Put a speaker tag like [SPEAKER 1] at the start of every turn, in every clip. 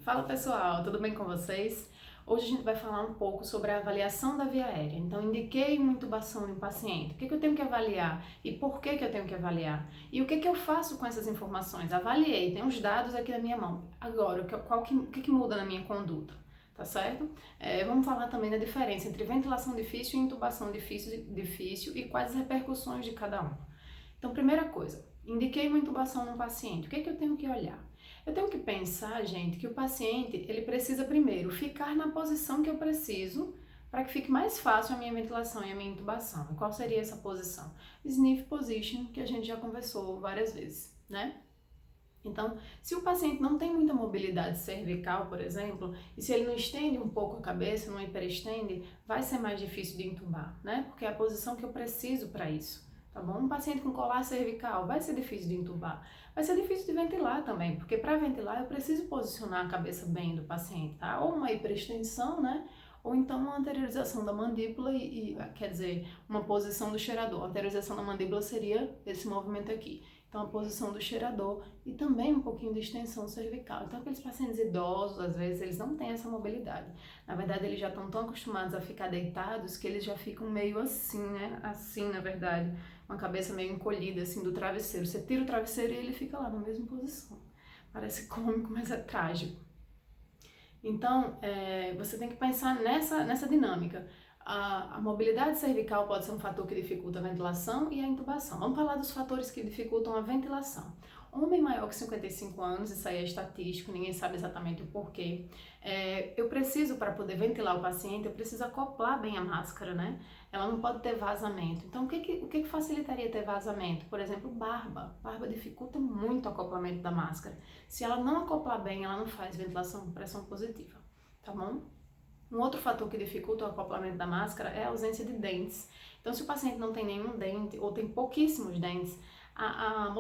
[SPEAKER 1] Fala pessoal, tudo bem com vocês? Hoje a gente vai falar um pouco sobre a avaliação da via aérea. Então, indiquei uma intubação de um paciente. O que eu tenho que avaliar e por que eu tenho que avaliar? E o que eu faço com essas informações? Avaliei, tem os dados aqui na minha mão. Agora, o que muda na minha conduta? Tá certo? Vamos falar também da diferença entre ventilação difícil e intubação difícil e quais as repercussões de cada um. Então, primeira coisa, indiquei uma intubação num paciente. O que eu tenho que olhar? Eu tenho que pensar, gente, que o paciente, ele precisa primeiro ficar na posição que eu preciso para que fique mais fácil a minha ventilação e a minha intubação. E qual seria essa posição? Sniff position, que a gente já conversou várias vezes, né? Então, se o paciente não tem muita mobilidade cervical, por exemplo, e se ele não estende um pouco a cabeça, não hiperestende, vai ser mais difícil de intubar, né? Porque é a posição que eu preciso para isso. Tá bom? Um paciente com colar cervical vai ser difícil de intubar, vai ser difícil de ventilar também, porque para ventilar eu preciso posicionar a cabeça bem do paciente, tá? Ou uma hiperextensão, né? Ou então uma anteriorização da mandíbula quer dizer, uma posição do cheirador. A anteriorização da mandíbula seria esse movimento aqui. Então, a posição do cheirador e também um pouquinho de extensão cervical. Então, aqueles pacientes idosos, às vezes, eles não têm essa mobilidade. Na verdade, eles já estão tão acostumados a ficar deitados que eles já ficam meio assim, né? Assim, na verdade, uma cabeça meio encolhida, assim, do travesseiro. Você tira o travesseiro e ele fica lá na mesma posição. Parece cômico, mas é trágico. Então, você tem que pensar nessa dinâmica. A mobilidade cervical pode ser um fator que dificulta a ventilação e a intubação. Vamos falar dos fatores que dificultam a ventilação. Homem maior que 55 anos, isso aí é estatístico, ninguém sabe exatamente o porquê. Eu preciso, para poder ventilar o paciente, eu preciso acoplar bem a máscara, né? Ela não pode ter vazamento. Então, o que facilitaria ter vazamento? Por exemplo, barba. Barba dificulta muito o acoplamento da máscara. Se ela não acoplar bem, ela não faz ventilação com pressão positiva, tá bom? Um outro fator que dificulta o acoplamento da máscara é a ausência de dentes. Então, se o paciente não tem nenhum dente ou tem pouquíssimos dentes, a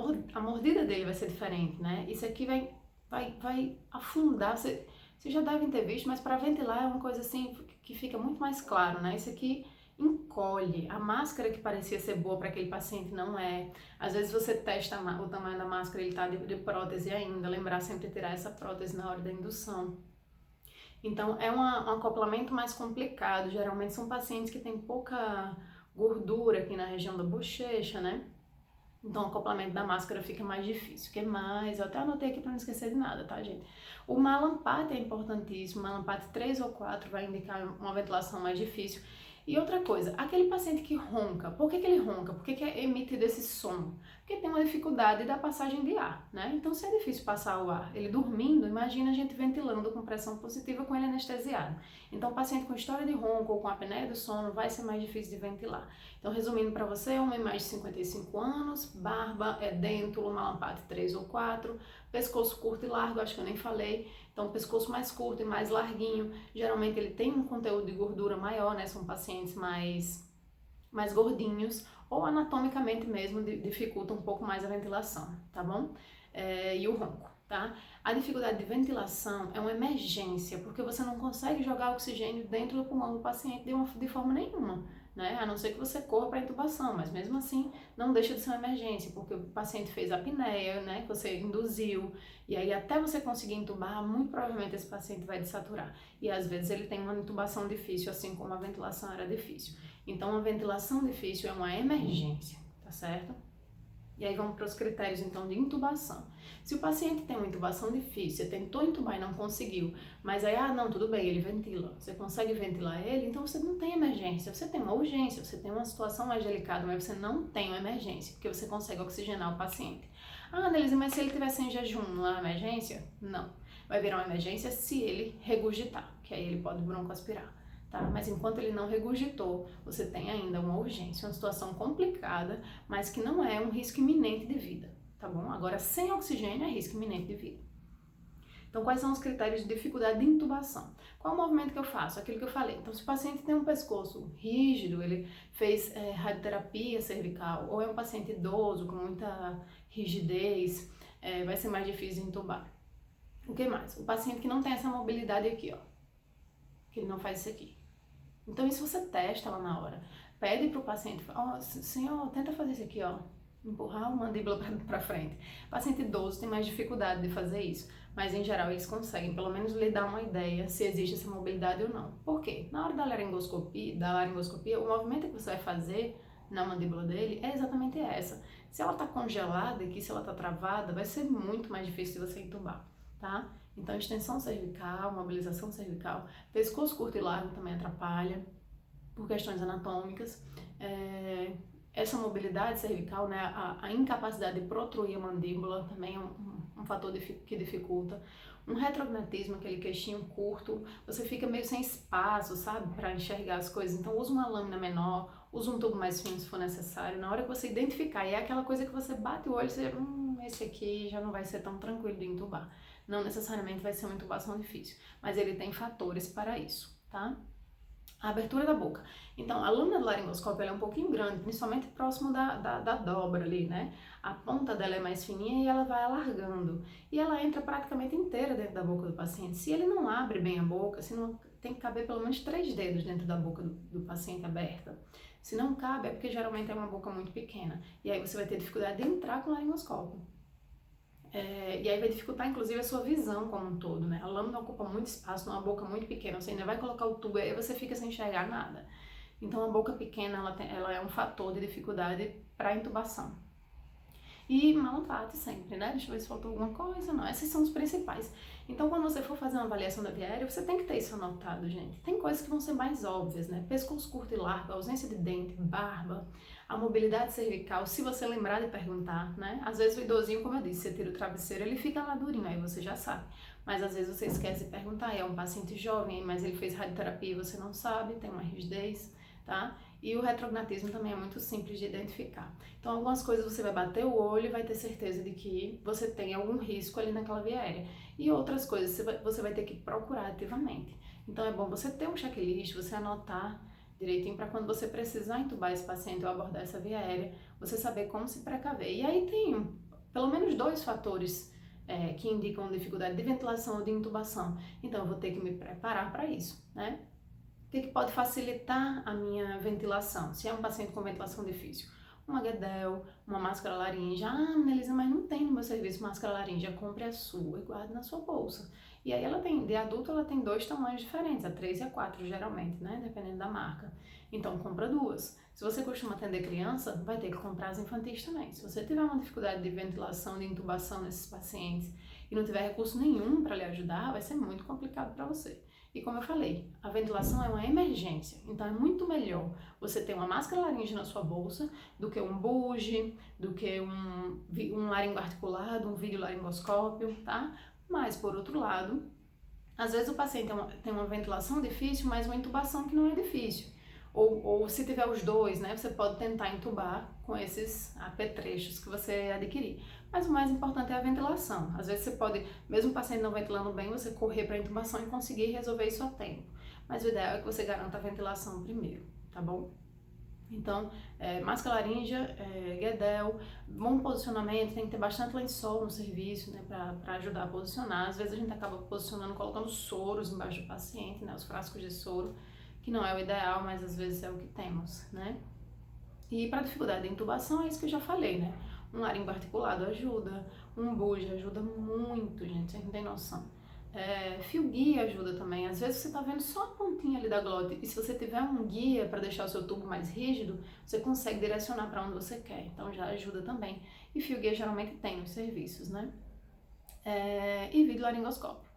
[SPEAKER 1] mordida dele vai ser diferente, né? Isso aqui vai afundar. Vocês já devem ter visto, mas para ventilar é uma coisa assim que fica muito mais claro, né? Isso aqui encolhe. A máscara que parecia ser boa para aquele paciente não é. Às vezes você testa o tamanho da máscara, ele está de prótese ainda. Lembrar sempre de tirar essa prótese na hora da indução. Então, é um acoplamento mais complicado. Geralmente são pacientes que têm pouca gordura aqui na região da bochecha, né? Então, o acoplamento da máscara fica mais difícil. O que mais? Eu até anotei aqui para não esquecer de nada, tá, gente? O malampate é importantíssimo. O malampate 3 ou 4 vai indicar uma ventilação mais difícil. E outra coisa, aquele paciente que ronca, por que ele ronca? Por que é emitido esse som? Porque tem uma dificuldade da passagem de ar, né? Então, se é difícil passar o ar, ele dormindo, imagina a gente ventilando com pressão positiva com ele anestesiado. Então, o paciente com história de ronco ou com apneia do sono vai ser mais difícil de ventilar. Então, resumindo para você, homem mais de 55 anos, barba, edêntulo, malampate 3 ou 4, pescoço curto e largo, acho que eu nem falei. Então, pescoço mais curto e mais larguinho, geralmente ele tem um conteúdo de gordura maior, né? São pacientes mais gordinhos, ou anatomicamente mesmo dificulta um pouco mais a ventilação, tá bom? E o ronco, tá? A dificuldade de ventilação é uma emergência, porque você não consegue jogar oxigênio dentro do pulmão do paciente de forma nenhuma, né? A não ser que você corra para intubação, mas mesmo assim não deixa de ser uma emergência, porque o paciente fez apneia, né? Que você induziu, e aí até você conseguir intubar, muito provavelmente esse paciente vai desaturar. E às vezes ele tem uma intubação difícil, assim como a ventilação era difícil. Então, a ventilação difícil é uma emergência, tá certo? E aí vamos para os critérios, então, de intubação. Se o paciente tem uma intubação difícil, você tentou intubar e não conseguiu, mas aí, não, tudo bem, ele ventila, você consegue ventilar ele, então você não tem emergência, você tem uma urgência, você tem uma situação mais delicada, mas você não tem uma emergência, porque você consegue oxigenar o paciente. Annelise, mas se ele estiver sem jejum, não é uma emergência? Não. Vai virar uma emergência se ele regurgitar, que aí ele pode broncoaspirar. Tá? Mas enquanto ele não regurgitou, você tem ainda uma urgência, uma situação complicada, mas que não é um risco iminente de vida, tá bom? Agora, sem oxigênio é risco iminente de vida. Então, quais são os critérios de dificuldade de intubação? Qual o movimento que eu faço? Aquilo que eu falei. Então, se o paciente tem um pescoço rígido, ele fez radioterapia cervical, ou é um paciente idoso com muita rigidez, vai ser mais difícil de intubar. O que mais? O paciente que não tem essa mobilidade aqui, ó, que ele não faz isso aqui. Então, isso você testa lá na hora. Pede para o paciente, senhor, tenta fazer isso aqui, ó. empurrar a mandíbula para frente. O paciente idoso tem mais dificuldade de fazer isso, mas em geral eles conseguem pelo menos lhe dar uma ideia se existe essa mobilidade ou não. Por quê? Na hora da laringoscopia, o movimento que você vai fazer na mandíbula dele é exatamente essa. Se ela está congelada aqui, se ela está travada, vai ser muito mais difícil de você entubar, tá? Então, extensão cervical, mobilização cervical, pescoço curto e largo também atrapalha, por questões anatômicas. Essa mobilidade cervical, né, a incapacidade de protruir a mandíbula também é um fator que dificulta. Um retrognatismo, aquele queixinho curto, você fica meio sem espaço, sabe, para enxergar as coisas. Então, usa uma lâmina menor, usa um tubo mais fino se for necessário. Na hora que você identificar, e é aquela coisa que você bate o olho e você, esse aqui já não vai ser tão tranquilo de entubar. Não necessariamente vai ser uma intubação difícil, mas ele tem fatores para isso, tá? A abertura da boca. Então, a lâmina do laringoscópio ela é um pouquinho grande, principalmente próximo da dobra ali, né? A ponta dela é mais fininha e ela vai alargando. E ela entra praticamente inteira dentro da boca do paciente. Se ele não abre bem a boca, se não tem que caber pelo menos 3 dedos dentro da boca do paciente aberta. Se não cabe, é porque geralmente é uma boca muito pequena. E aí você vai ter dificuldade de entrar com o laringoscópio. E aí vai dificultar, inclusive, a sua visão como um todo, né? A lâmina ocupa muito espaço numa boca muito pequena, você ainda vai colocar o tubo e aí você fica sem enxergar nada. Então, a boca pequena, ela é um fator de dificuldade para a intubação. E malampate sempre, né? Deixa eu ver se faltou alguma coisa. Não, esses são os principais. Então, quando você for fazer uma avaliação da via aérea, você tem que ter isso anotado, gente. Tem coisas que vão ser mais óbvias, né? Pescoço curto e largo, ausência de dente, barba, a mobilidade cervical, se você lembrar de perguntar, né? Às vezes o idosinho, como eu disse, você tira o travesseiro, ele fica lá durinho, aí você já sabe. Mas às vezes você esquece de perguntar, é um paciente jovem, mas ele fez radioterapia e você não sabe, tem uma rigidez, tá? E o retrognatismo também é muito simples de identificar. Então, algumas coisas você vai bater o olho e vai ter certeza de que você tem algum risco ali naquela via aérea. E outras coisas você vai ter que procurar ativamente. Então, é bom você ter um checklist, você anotar direitinho para quando você precisar entubar esse paciente ou abordar essa via aérea, você saber como se precaver. E aí tem pelo menos 2 fatores que indicam dificuldade de ventilação ou de intubação. Então, eu vou ter que me preparar para isso, né? O que pode facilitar a minha ventilação? Se é um paciente com ventilação difícil, uma Guedel, uma máscara laríngea. Ah, Melissa, mas não tem no meu serviço máscara laríngea. Compre a sua e guarde na sua bolsa. E aí ela tem, de adulto, ela tem 2 tamanhos diferentes, a 3 e a 4 geralmente, né? Dependendo da marca. Então, compra 2. Se você costuma atender criança, vai ter que comprar as infantis também. Se você tiver uma dificuldade de ventilação, de intubação nesses pacientes e não tiver recurso nenhum para lhe ajudar, vai ser muito complicado para você. E como eu falei, a ventilação é uma emergência, então é muito melhor você ter uma máscara laríngea na sua bolsa do que um buge, do que um laringo articulado, um videolaringoscópio, tá? Mas, por outro lado, às vezes o paciente tem uma ventilação difícil, mas uma intubação que não é difícil. Ou se tiver os 2, né, você pode tentar intubar com esses apetrechos que você adquirir. Mas o mais importante é a ventilação. Às vezes você pode, mesmo o paciente não ventilando bem, você correr para a intubação e conseguir resolver isso a tempo. Mas o ideal é que você garanta a ventilação primeiro, tá bom? Então, máscara laríngea, Guedel, bom posicionamento, tem que ter bastante lençol no serviço, né, para ajudar a posicionar. Às vezes a gente acaba posicionando, colocando soros embaixo do paciente, né, os frascos de soro, que não é o ideal, mas às vezes é o que temos, né? E para dificuldade de intubação é isso que eu já falei, né? Um laringo articulado ajuda, um buge ajuda muito, gente, vocês não tem noção. Fio guia ajuda também, às vezes você tá vendo só a pontinha ali da glote, e se você tiver um guia para deixar o seu tubo mais rígido, você consegue direcionar para onde você quer, então já ajuda também. E fio guia geralmente tem nos serviços, né? E videolaringoscópio.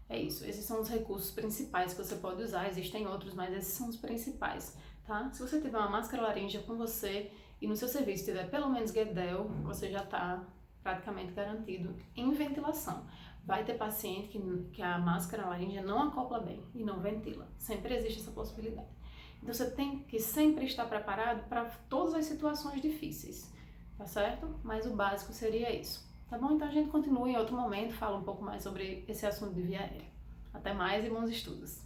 [SPEAKER 1] É isso, esses são os recursos principais que você pode usar, existem outros, mas esses são os principais, tá? Se você tiver uma máscara laríngea com você e no seu serviço tiver pelo menos Guedel, você já está praticamente garantido em ventilação. Vai ter paciente que a máscara laríngea não acopla bem e não ventila, sempre existe essa possibilidade. Então você tem que sempre estar preparado para todas as situações difíceis, tá certo? Mas o básico seria isso. Tá bom? Então a gente continua em outro momento, fala um pouco mais sobre esse assunto de via aérea. Até mais e bons estudos!